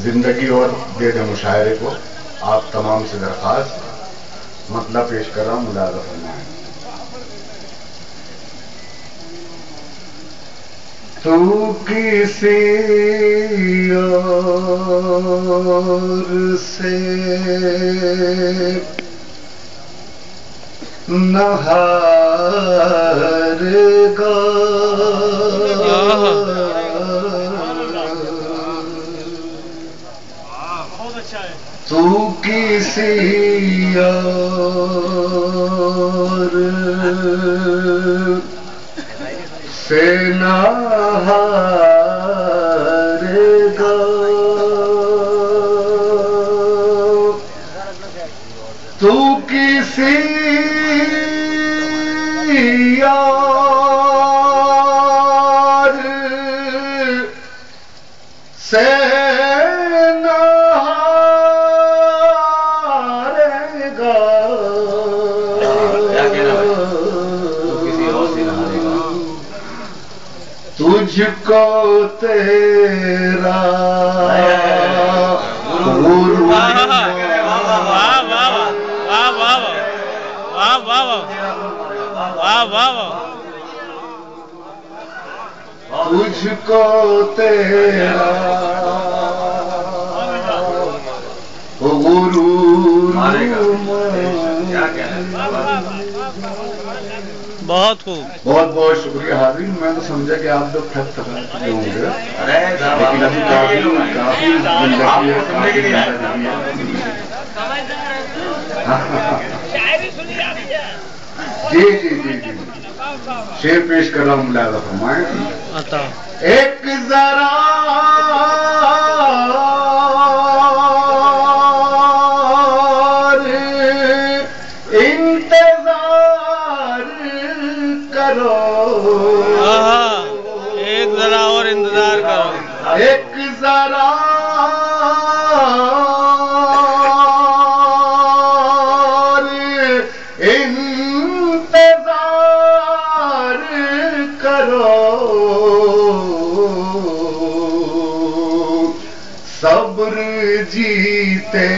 زندگی اور دے دے مشاعرے کو آپ تمام سے درخواست مطلب پیش کر رہا ہوں، ملاحظہ فرمائیں۔ تو کسی اور سے نہ ہارے گا، تو کسی اور سے نہ ہارے گا، تو کسی اور سے نہ ہارے گا، تجھ کو تیرا تجھ کو تیرا غرور بہت خوب، بہت بہت شکریہ حاضرین۔ میں تو سمجھا کہ آپ لوگ تھک چکے ہوں گے، لیکن ابھی کافی زندگی ہے۔ جی جی جی جی شعر پیش کر رہا ہوں، ملاحظہ فرمائیں۔ ایک ذرا انتظار کرو، ایک ذرا اور انتظار کرو، ایک ذرا انتظار کرو، صبر جیتے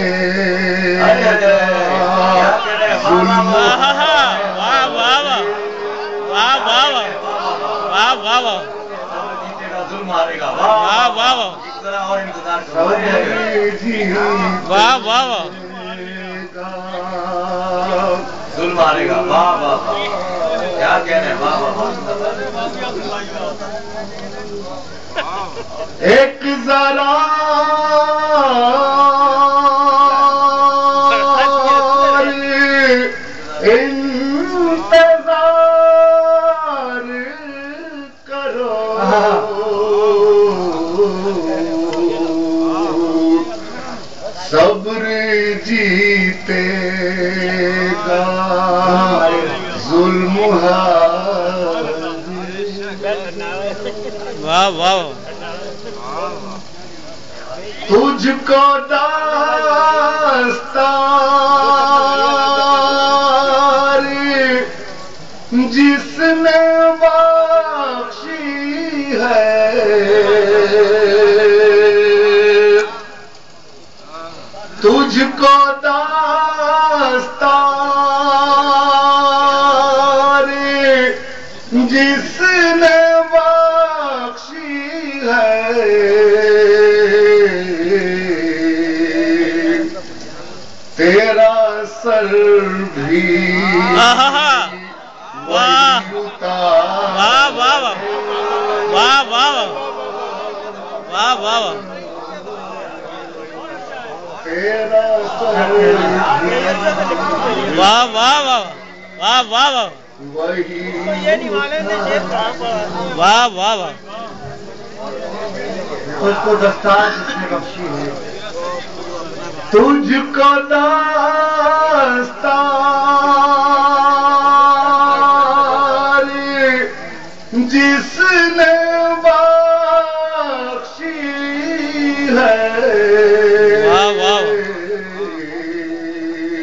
ظلم آئے گا، واہ واہ کیا کہنے، واہ واہ۔ ایک ذرا انتظار کرو، صبر جیتے گا، ظلم واہ واہ۔ تجھ کو دستار جس نے بخشی ہے، تجھ کو دستار جس نے بخشی ہے، تیرا سر بھی واہ واہ واہ واہ واہ واہ واہ، تیرا سر واہ واہ واہ واہ واہ وہی واہ واہ واہ، اس کو دستار جس نے بخشی ہے، تجھ کو دستار جس نے بخشی ہے، واہ واہ،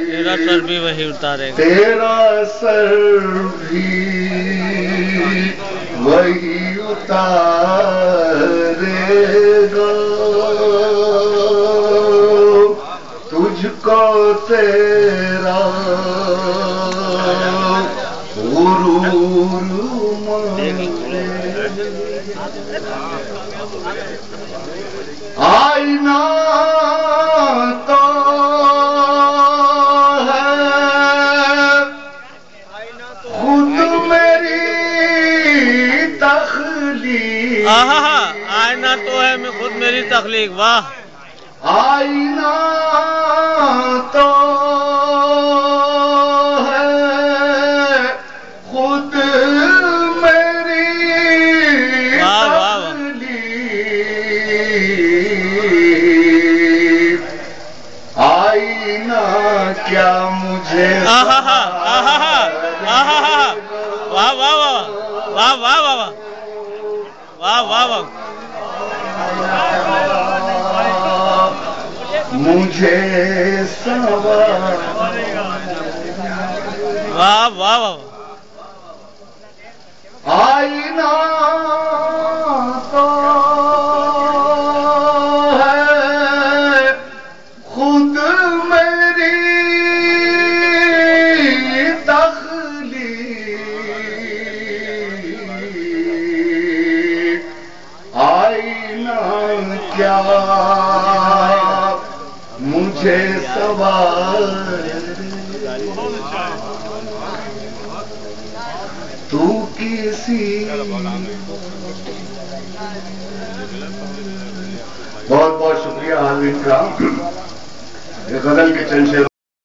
تیرا سر بھی وہی اتارے گا، تیرا سر بھی وہی اتارے گا، تیرا غرور آئینہ تو ہے خود میری تخلیق آئینہ تو ہے خود میری تخلیق واہ آئینہ تو ہے خود میری تخلیق آئینہ کیا مجھے واہ واہ واہ واہ واہ واہ واہ واہ واہ مجھے سوار واہ واہ واہ آئینہ تو ہے خود میری تخلیق آئینہ کیا مجھے سوال تو کسی بہت بہت شکریہ حاضرین کرام. یہ غزل کے چند شعر